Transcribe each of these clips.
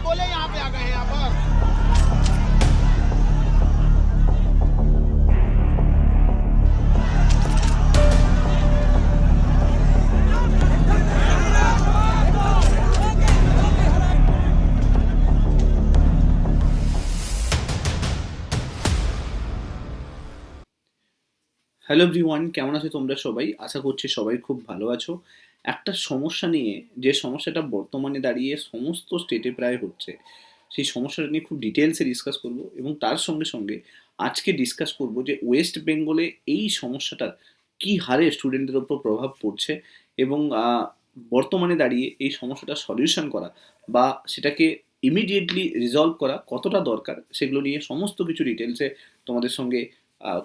बोले यहाँ पे आ गए यहाँ पर। হ্যালো এভরিওয়ান, কেমন আছো তোমরা সবাই? আশা করছি সবাই খুব ভালো আছো। একটা সমস্যা নিয়ে, যে সমস্যাটা বর্তমানে দাঁড়িয়ে সমস্ত স্টেটে প্রায় হচ্ছে, সেই সমস্যাটা নিয়ে খুব ডিটেলসে ডিসকাস করব এবং তার সঙ্গে সঙ্গে আজকে ডিসকাস করব যে ওয়েস্ট বেঙ্গলে এই সমস্যাটার কী হারে স্টুডেন্টদের ওপর প্রভাব পড়ছে এবং বর্তমানে দাঁড়িয়ে এই সমস্যাটার সলিউশন করা বা সেটাকে ইমিডিয়েটলি রিজলভ করা কতটা দরকার, সেগুলো নিয়ে সমস্ত কিছু ডিটেলসে তোমাদের সঙ্গে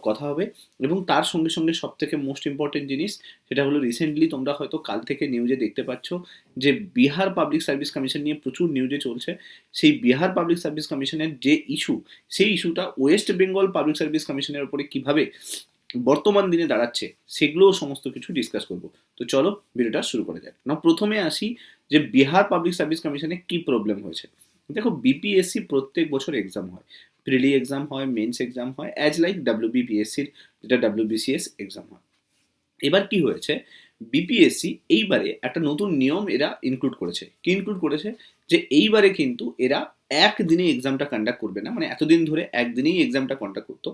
কথা হবে। এবং তার সঙ্গে সঙ্গে সব থেকে মোস্ট ইম্পর্টেন্ট জিনিস, সেটা হলো রিসেন্টলি তোমরা হয়তো কাল থেকে নিউজে দেখতে পাচ্ছ যে বিহার পাবলিক সার্ভিস কমিশন নিয়ে প্রচুর নিউজে চলছে। সেই বিহার পাবলিক সার্ভিস কমিশনের যে ইস্যু, সেই ইস্যুটা ওয়েস্ট বেঙ্গল পাবলিক সার্ভিস কমিশনের উপরে কিভাবে বর্তমান দিনে দাঁড়াচ্ছে, সেগুলোও সমস্ত কিছু ডিসকাস করব। তো চলো ভিডিওটা শুরু করা যাক। না, প্রথমে আসি যে বিহার পাবলিক সার্ভিস কমিশনে কি প্রবলেম হয়েছে। দেখো, বিপিএসসি প্রত্যেক বছর এক্সাম হয়, প্রিলি এক্সাম হয়, মেন্স এক্সাম হয়, অ্যাজ লাইক ডাব্লিউবিপিএসসির যেটা ডাব্লিউবিসিএস এক্সাম হয়। এবার কি হয়েছে, বিপিএসসি এইবারে একটা নতুন নিয়ম এরা ইনক্লুড করেছে। কি ইনক্লুড করেছে, যে এইবারে কিন্তু এরা একদিনে এক্সামটা কন্ডাক্ট করবে না। মানে এতদিন ধরে একদিনেই এক্সামটা কন্ডাক্ট করতো,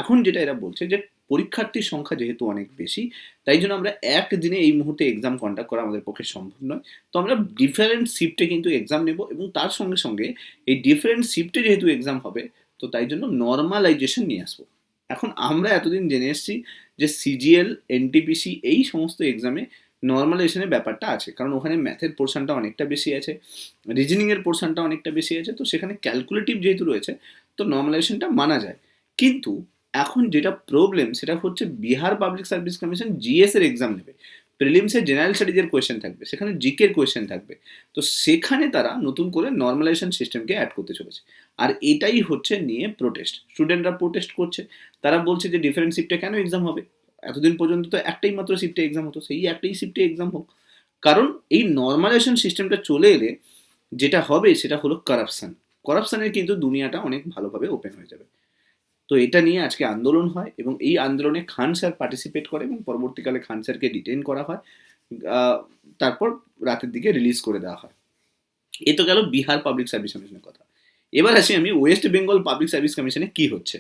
এখন যেটা এরা বলছে যে পরীক্ষার্থীর সংখ্যা যেহেতু অনেক বেশি, তাই জন্য আমরা একদিনে এই মুহূর্তে এক্সাম কন্ডাক্ট করা আমাদের পক্ষে সম্ভব নয়। তো আমরা ডিফারেন্ট শিফটে কিন্তু এক্সাম নেব এবং তার সঙ্গে সঙ্গে এই ডিফারেন্ট শিফটে যেহেতু এক্সাম হবে, তো তাই জন্য নর্মালাইজেশন নিয়ে আসবো। এখন আমরা এতদিন জেনে এসেছি যে সিজিএল, এনটিপিসি এই সমস্ত এক্সামে নর্মালাইজেশনের ব্যাপারটা আছে, কারণ ওখানে ম্যাথের পোর্শনটা অনেকটা বেশি আছে, রিজনিংয়ের পোর্শনটা অনেকটা বেশি আছে, তো সেখানে ক্যালকুলেটিভ যেহেতু রয়েছে, তো নর্মালাইজেশনটা মানা যায়। কিন্তু এখন যেটা প্রবলেম, সেটা হচ্ছে Bihar public service commission GS এর এক্সাম নেবে। প্রিলিমসে জেনারেল স্টাডিজের কোয়েশ্চেন থাকবে, সেখানে জিকের কোয়েশ্চেন থাকবে, তো সেখানে তারা নতুন করে নর্মালাইজেশন সিস্টেমকে অ্যাড করতে চলেছে। আর এটাই হচ্ছে নিয়ে প্রোটেস্ট, স্টুডেন্টরা প্রোটেস্ট করছে। তারা বলছে যে ডিফারেন্ট শিফটে কেন এক্সাম হবে, এতদিন পর্যন্ত তো একটাই মাত্র শিফটে এক্সাম হতো, সেই একটাই শিফটে এক্সাম হোক। কারণ এই নর্মালাইজেশন সিস্টেমটা চলে এলে যেটা হবে সেটা হলো কারাপশান। করাপশানের কিন্তু দুনিয়াটা অনেক ভালোভাবে ওপেন হয়ে যাবে। তো এটা নিয়ে আজকে আন্দোলন হয় এবং এই আন্দোলনে খান স্যার পার্টিসিপেট করে এবং পরবর্তীকালে খান স্যারকে ডিটেইন করা হয়, তারপর রাতের দিকে রিলিজ করে দেওয়া হয়। এ তো গেল বিহার পাবলিক সার্ভিস কমিশনের কথা। এবার আসি আমি ওয়েস্ট বেঙ্গল পাবলিক সার্ভিস কমিশনে কি হচ্ছে।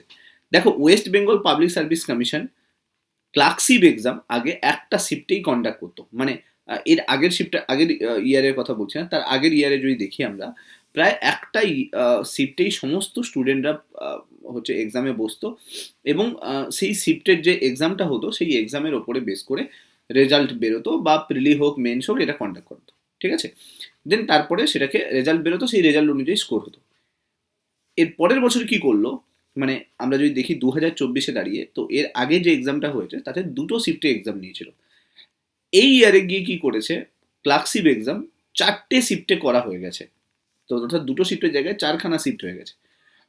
দেখো, West Bengal public service commission clerkship exam আগে একটা শিফটেই কন্ডাক্ট করতো। মানে এর আগের শিফটে, আগের ইয়ারের কথা বলছি না, তার আগের ইয়ারে যদি দেখি আমরা, প্রায় একটাই শিফটেই সমস্ত স্টুডেন্টরা হচ্ছে এক্সামে বসতো এবং সেই শিফটের যে এক্সামটা হতো, সেই এক্সামের ওপরে বেস করে রেজাল্ট বেরোতো, বা প্রিলি হোক মেন্স হোক, এটা কন্ডাক্ট করতো। ঠিক আছে, দেন তারপরে সেটাকে রেজাল্ট বেরোতো, সেই রেজাল্ট অনুযায়ী স্কোর হতো। এর পরের বছর কি করলো, মানে আমরা যদি দেখি 2024-এ দাঁড়িয়ে, তো এর আগে যে এক্সামটা হয়েছে তাতে দুটো শিফটে এক্সাম নিয়েছিল। এই ইয়ারে গিয়ে কি করেছে, ক্লার্কশিপ এক্সাম 4টে শিফটে করা হয়ে গেছে। তো অর্থাৎ দুটো শিফটের জায়গায় 4খানা শিফট হয়ে গেছে।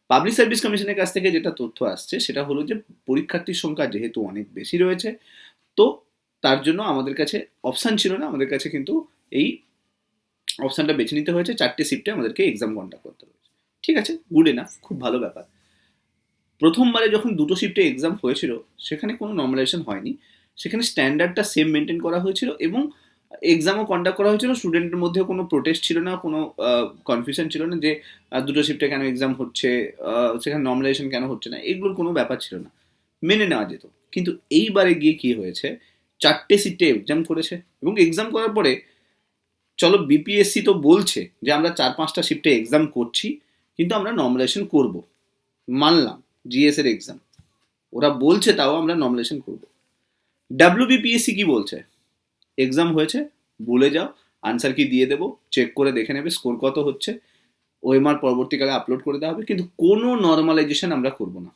পাবলিক সার্ভিস কমিশনের কাছ থেকে যেটা তথ্য আসছে, সেটা হলো যে পরীক্ষার্থীর সংখ্যা যেহেতু অনেক বেশি রয়েছে, তো তার জন্য আমাদের কাছে অপশান ছিল না, আমাদের কাছে কিন্তু এই অপশানটা বেছে নিতে হয়েছে, 4টে শিফটে আমাদেরকে এক্সাম কন্ডাক্ট করতে হয়েছে। ঠিক আছে, গুড এনাফ, খুব ভালো ব্যাপার। প্রথমবারে যখন দুটো শিফটে এক্সাম হয়েছিল, সেখানে কোনো নর্মালাইজেশন হয়নি, সেখানে স্ট্যান্ডার্ডটা সেম মেনটেন করা হয়েছিল এবং এক্সামও কন্ডাক্ট করা হয়েছিল। স্টুডেন্টের মধ্যে কোনো প্রোটেস্ট ছিল না, কোনো কনফিউশন ছিল না যে দুটো শিফটে কেন এক্সাম হচ্ছে, সেখানে নর্মালাইজেশন কেন হচ্ছে না, এগুলোর কোনো ব্যাপার ছিল না, মেনে নেওয়া যেত। কিন্তু এইবারে গিয়ে কি হয়েছে, 4টে শিফটে এক্সাম করেছে এবং এক্সাম করার পরে, চলো বিপিএসসি তো বলছে যে আমরা 4-5টা শিফটে এক্সাম করছি, কিন্তু আমরা নর্মালাইজেশন করব, মানলাম, জিএস এর এক্সাম ওরা বলছে, তাও আমরা নমিনেশন করব। ডাব্লিউবিপিএসসি কি বলছে, এক্সাম হয়েছে, ভুলে যাও, আনসার কি দিয়ে দেবো, চেক করে দেখে নেবে স্কোর কত হচ্ছে, ওএমআর পরবর্তীকালে আপলোড করে দেওয়া হবে, কিন্তু কোনো নর্মালাইজেশন আমরা করব না।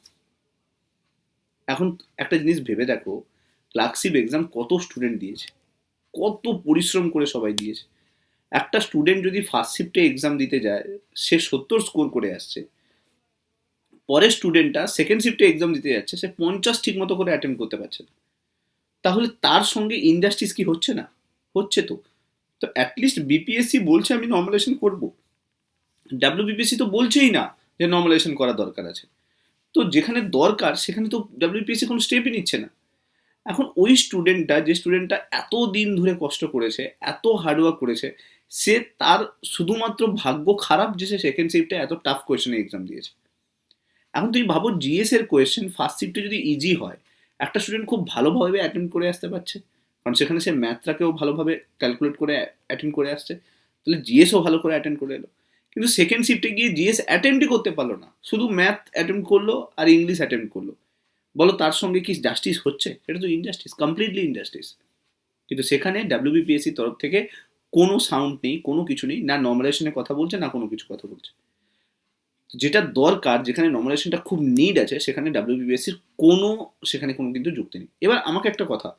এখন একটা জিনিস ভেবে দেখো, ক্লার্কশিপ এক্সাম কত স্টুডেন্ট দিয়েছে, কত পরিশ্রম করে সবাই দিয়েছে। একটা স্টুডেন্ট যদি ফার্স্ট শিফটে এক্সাম দিতে যায়, সে 70 স্কোর করে আসছে, পরের স্টুডেন্টটা সেকেন্ড শিফটে এক্সাম দিতে যাচ্ছে, সে 50 ঠিক মতো করে অ্যাটেম্প করতে পারছে না। তাহলে তার সঙ্গে ইনজাস্টিস কি হচ্ছে না? হচ্ছে তো। তো অ্যাটলিস্ট বিপিএসসি বলছে আমি নর্মালাইজেশন করব, ডাব্লিউবিপিএসসি তো বলছেই না যে নর্মালাইজেশন করা দরকার আছে। তো যেখানে দরকার সেখানে তো ডাব্লিউবিপিএসসি কোনো স্টেপই নিচ্ছে না। এখন ওই স্টুডেন্টটা, যে স্টুডেন্টটা এত দিন ধরে কষ্ট করেছে, এত হার্ডওয়ার্ক করেছে, সে তার শুধুমাত্র ভাগ্য খারাপ যে সে সেকেন্ড শিফটে এত টাফ কোয়েশ্চেনে এক্সাম দিয়েছে। এখন তুমি ভাবো জিএস এর কোয়েশ্চেন ফার্স্ট শিফটে যদি ইজি হয়, একটা স্টুডেন্ট খুব ভালোভাবে অ্যাটেন্ড করে আসতে পারছে, কারণ সেখানে সে ম্যাথটাকেও ভালোভাবে ক্যালকুলেট করে অ্যাটেন্ড করে আসছে, তাহলে জিএসও ভালো করে অ্যাটেন্ড করে এলো। কিন্তু সেকেন্ড শিফটে গিয়ে জিএস অ্যাটেম্পটই করতে পারলো না, শুধু ম্যাথ অ্যাটেম্প করলো আর ইংলিশ অ্যাটেম্প করলো। বলো তার সঙ্গে কি জাস্টিস হচ্ছে? এটা তো ইনজাস্টিস, কমপ্লিটলি ইনজাস্টিস। কিন্তু সেখানে ডাব্লিউবিপিএসসির তরফ থেকে কোনো সাউন্ড নেই, কোনো কিছু নেই, না নর্মালাইজেশনের কথা বলছে না কোনো কিছু কথা বলছে। যেটা দরকার, যেখানে নর্মালাইজেশনটা খুব নিড আছে, সেখানে ডাব্লিউবিপিএসসির কোনো, সেখানে কোনো কিন্তু যুক্তি নেই। এবার আমাকে একটা কথা,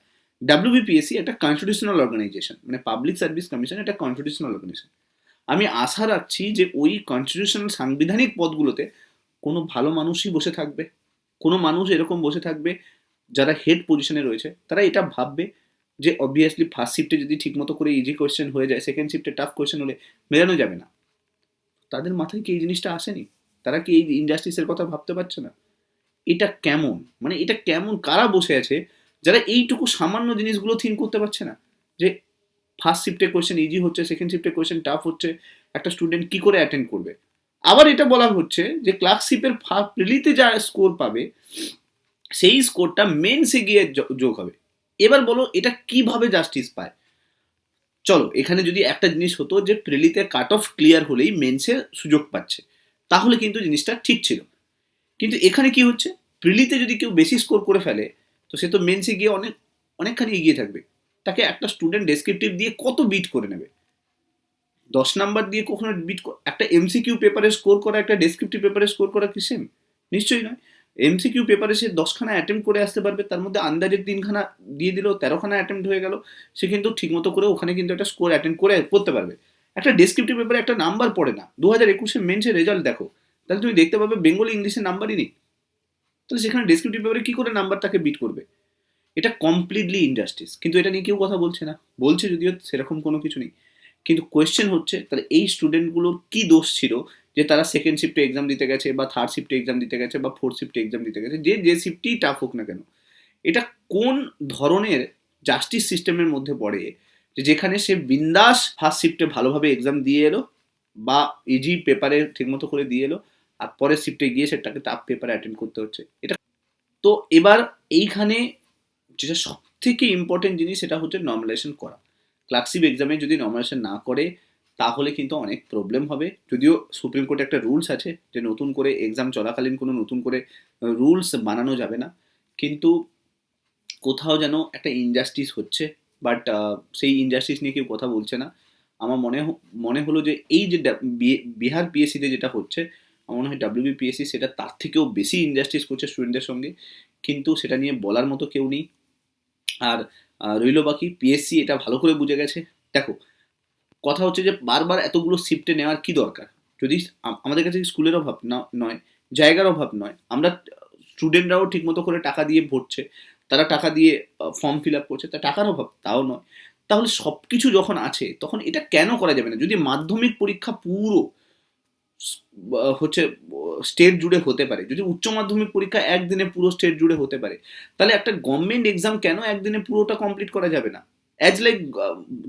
ডাব্লিউবিপিএসসি একটা কনস্টিটিউশনাল অর্গানাইজেশন, মানে পাবলিক সার্ভিস কমিশন একটা কনস্টিটিউশনাল অর্গানাইজেশন। আমি আশা রাখছি যে ওই কনস্টিটিউশনাল সাংবিধানিক পদগুলোতে কোনো ভালো মানুষই বসে থাকবে, কোনো মানুষ এরকম বসে থাকবে যারা হেড পজিশনে রয়েছে, তারা এটা ভাববে যে অবভিয়াসলি ফার্স্ট শিফটে যদি ঠিকমতো করে ইজি কোয়েশ্চেন হয়ে যায়, সেকেন্ড শিফটে টাফ কোয়েশ্চেন হলে মেলানো যাবে না। তাদের মাথায় কি এই জিনিসটা আসেনি? তারা কি এই ইনজাস্টিসের কথা ভাবতে পারছে না? এটা কেমন, মানে এটা কেমন, কারা বসে আছে যারা এইটুকু সামান্য জিনিসগুলো থিঙ্ক করতে পারছে না? যে ফার্স্ট শিফটে কোয়েশ্চেন ইজি হচ্ছে, সেকেন্ড শিফটে কোয়েশ্চেন টাফ হচ্ছে, একটা স্টুডেন্ট কি করে অ্যাটেন্ড করবে? আবার এটা বলা হচ্ছে যে ক্লার্কশিপের প্রিলিতে যা স্কোর পাবে, সেই স্কোরটা মেন্সে গিয়ে যোগ হবে। এবার বলো এটা কিভাবে জাস্টিস পায়? চলো এখানে যদি একটা জিনিস হতো যে প্রিলিতে কাট অফ ক্লিয়ার হলেই মেন্সে সুযোগ পাচ্ছে, তাহলে কিন্তু জিনিসটা ঠিক ছিল। কিন্তু এখানে কি হচ্ছে, প্রিলিতে যদি কেউ বেশি স্কোর করে ফেলে, তো সে তো মেন্সে গিয়ে অনেকখানি এগিয়ে থাকবে। তাকে একটা স্টুডেন্ট ডেসক্রিপটিভ দিয়ে কত বিট করে নেবে? 10 নাম্বার দিয়ে কখনো বিট, একটা এমসিকিউ পেপারে স্কোর করা একটা ডেসক্রিপটিভ পেপারে স্কোর করা কি সেম? নিশ্চয়ই নয়। এমসিকিউ পেপারে সে 10খানা অ্যাটেম্প করে আসতে পারবে, তার মধ্যে আন্দাজের 3খানা দিয়ে দিল, 13খানা অ্যাটেম্প হয়ে গেল, সে কিন্তু ঠিকমতো করে ওখানে কিন্তু একটা স্কোর অ্যাটেন্ড করে করতে পারবে। একটা ডেসক্রিপটিভ পেপারে একটা নাম্বার পড়ে না, 2021 মেন্সের রেজাল্ট দেখো, তাহলে তুমি দেখতে পাবে বেঙ্গলি ইংলিশের নাম্বারই নেই। তাহলে সেখানে ডেসক্রিপটিভ পেপারে কি করে নাম্বার তাকে বিট করবে? এটা কমপ্লিটলি ইনজাস্টিস, কিন্তু এটা নিয়ে কেউ কথা বলছে না। বলছে যদিও সেরকম কোনো কিছু নেই, কিন্তু কোয়েশ্চেন হচ্ছে তাহলে এই স্টুডেন্টগুলোর কি দোষ ছিল যে তারা সেকেন্ড শিফটে এক্সাম দিতে গেছে, বা থার্ড শিফটে এক্সাম দিতে গেছে, বা ফোর্থ শিফটে এক্সাম দিতে গেছে, যে যে শিফটেই টাফ হোক না কেন? এটা কোন ধরনের জাস্টিস সিস্টেমের মধ্যে পড়ে যে যেখানে সে বিন্দাস ফার্স্ট শিফটে ভালোভাবে এক্সাম দিয়ে এলো, বা ইজি পেপারে ঠিকমতো করে দিয়ে এলো, আর পরের শিফটে গিয়ে সেটাকে টাফ পেপারে অ্যাটেন্ড করতে হচ্ছে? এটা তো এবার এইখানে যেটা সব থেকে ইম্পর্টেন্ট জিনিস সেটা হচ্ছে নর্মালাইজেশন করা। ক্লার্কশিপ এক্সামে যদি নর্মালাইজেশন না করে, তাহলে কিন্তু অনেক প্রবলেম হবে। যদিও সুপ্রিম কোর্টে একটা রুলস আছে যে নতুন করে এক্সাম চলাকালীন কোনো নতুন করে রুলস বানানো যাবে না, কিন্তু কোথাও যেন একটা ইনজাস্টিস হচ্ছে। বাট সেই ইনজাস্টিস নিয়ে কেউ কথা বলছে না। আমার মনে হলো যে এই যে বিহার পিএসসিতে যেটা হচ্ছে, আমার মনে হয় ডাব্লিউবিপিএসসি সেটা তার থেকেও বেশি ইনজাস্টিস করছে স্টুডেন্টদের সঙ্গে, কিন্তু সেটা নিয়ে বলার মতো কেউ নেই। আর রইল বাকি পিএসসি এটা ভালো করে বুঝে গেছে। দেখো, কথা হচ্ছে যে বারবার এতগুলো শিফটে নেওয়ার কি দরকার? যদি আমাদের কাছে স্কুলের অভাব নয়, জায়গার অভাব নয়, আমরা স্টুডেন্টরাও ঠিকমতো করে টাকা দিয়ে ভরছে, তারা টাকা দিয়ে ফর্ম ফিল আপ করছে, তা টাকার অভাব তাও নয়। তাহলে সব কিছু যখন আছে, তখন এটা কেন করা যাবে না? যদি মাধ্যমিক পরীক্ষা পুরো হচ্ছে স্টেট জুড়ে হতে পারে, যদি উচ্চ মাধ্যমিক পরীক্ষা একদিনে পুরো স্টেট জুড়ে হতে পারে, তাহলে একটা গভর্নমেন্ট এক্সাম কেন একদিনে পুরোটা কমপ্লিট করা যাবে না? অ্যাজ লাইক,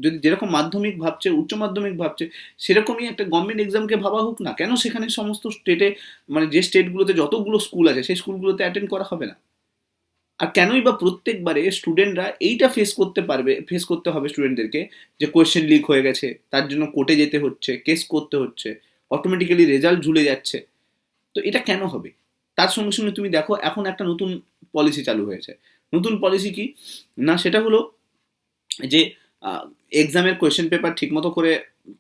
যদি যেরকম মাধ্যমিক ভাবছে, উচ্চ মাধ্যমিক ভাবছে, সেরকমই একটা গভর্নমেন্ট এক্সামকে ভাবা হোক না কেন? সেখানে সমস্ত স্টেটে, মানে যে স্টেটগুলোতে যতগুলো স্কুল আছে সেই স্কুলগুলোতে অ্যাটেন্ড করা হবে না? আর কেনই বা প্রত্যেকবারে স্টুডেন্টরা এইটা ফেস করতে হবে স্টুডেন্টদেরকে, যে কোয়েশ্চেন লিক হয়ে গেছে, তার জন্য কোর্টে যেতে হচ্ছে, কেস করতে হচ্ছে, অটোমেটিক্যালি রেজাল্ট ঝুলে যাচ্ছে? তো এটা কেন হবে? তার সঙ্গে সঙ্গে তুমি দেখো এখন একটা নতুন পলিসি চালু হয়েছে। নতুন পলিসি কি না, সেটা হলো যে এক্সামের কোয়েশ্চেন পেপার ঠিকমতো করে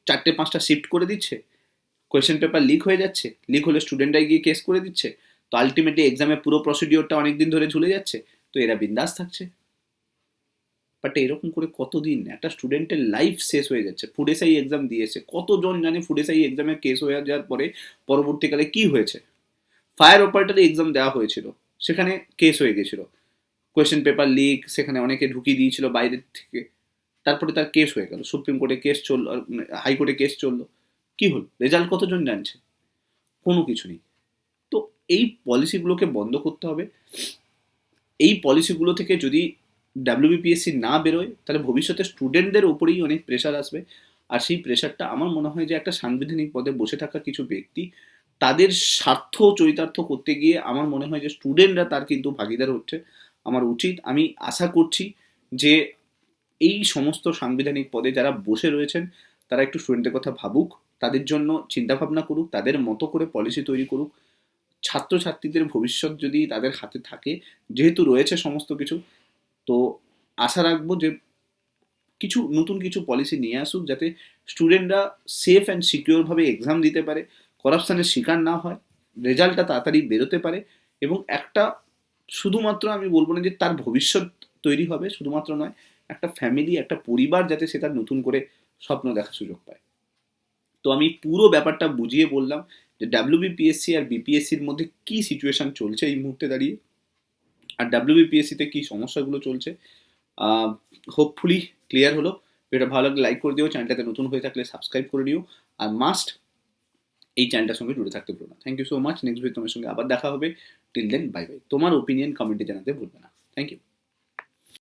4-5টা শিফট করে দিচ্ছে, কোয়েশ্চেন পেপার লিক হয়ে যাচ্ছে, লিক হলে স্টুডেন্টরাই গিয়ে কেস করে দিচ্ছে, তো আলটিমেটলি এক্সামের পুরো প্রসিডিওরটা অনেকদিন ধরে ঝুলে যাচ্ছে, তো এরা বিন্দাস থাকছে। বাট এরকম করে কতদিন একটা স্টুডেন্টের লাইফ শেষ হয়ে যাচ্ছে। ফুড এসআই এক্সাম দিয়েছে, কতজন জানে ফুড এসআই এক্সামের কেস হয়ে যাওয়ার পরে পরবর্তীকালে কি হয়েছে? ফায়ার অপারেটরে এক্সাম দেওয়া হয়েছিল, সেখানে কেস হয়ে গেছিল, কোয়েশ্চেন পেপার লিক, সেখানে অনেকে ঢুকিয়ে দিয়েছিল বাইরের থেকে, তারপরে তার কেস হয়ে গেল, সুপ্রিম কোর্টে কেস চললো, হাইকোর্টে কেস চললো, কি হল? রেজাল্ট কতজন জানছে? কোনো কিছু নেই। তো এই পলিসিগুলোকে বন্ধ করতে হবে। এই পলিসিগুলো থেকে যদি ডাব্লিউবিপিএসসি না বেরোয়, তাহলে ভবিষ্যতে স্টুডেন্টদের উপরেই অনেক প্রেশার আসবে। আর সেই প্রেশারটা আমার মনে হয় যে একটা সাংবিধানিক পদে বসে থাকা কিছু ব্যক্তি তাদের স্বার্থ চরিতার্থ করতে গিয়ে আমার মনে হয় যে স্টুডেন্টরা তার কিন্তু ভাগিদার হচ্ছে। আমার উচিত, আমি আশা করছি যে এই সমস্ত সাংবিধানিক পদে যারা বসে রয়েছেন তারা একটু স্টুডেন্টের কথা ভাবুক, তাদের জন্য চিন্তাভাবনা করুক, তাদের মতো করে পলিসি তৈরি করুক। ছাত্রছাত্রীদের ভবিষ্যৎ যদি তাদের হাতে থাকে, যেহেতু রয়েছে সমস্ত কিছু, তো আশা রাখবো যে কিছু নতুন কিছু পলিসি নিয়ে আসুক, যাতে স্টুডেন্টরা সেফ অ্যান্ড সিকিউরভাবে এক্সাম দিতে পারে, করাপশানের শিকার না হয়, রেজাল্টটা তাড়াতাড়ি বেরোতে পারে, এবং একটা, শুধুমাত্র আমি বলবো না যে তার ভবিষ্যৎ তৈরি হবে, শুধুমাত্র নয়, একটা ফ্যামিলি, একটা পরিবার যাতে সে তার নতুন করে স্বপ্ন দেখার সুযোগ পায়। তো আমি পুরো ব্যাপারটা বুঝিয়ে বললাম যে ডাব্লিউবিপিএসসি আর বিপিএসসির মধ্যে কি সিচুয়েশন চলছে এই মুহূর্তে দাঁড়িয়ে, আর ডাব্লিউবিপিএসসিতে কি সমস্যাগুলো চলছে। হোপফুলি ক্লিয়ার হলো। ভিডিওটা ভালো লাগলে লাইক করে দিও, চ্যানেলটাতে নতুন হয়ে থাকলে সাবস্ক্রাইব করে দিও, আর মাস্ট এই চ্যানেলটার সঙ্গে জুড়ে থাকতে ভুলো না। Thank you so much. Next video তোমার সঙ্গে আবার দেখা হবে। Till then bye bye. তোমার ওপিনিয়ন কমেন্টে জানাতে ভুলবে না। Thank you.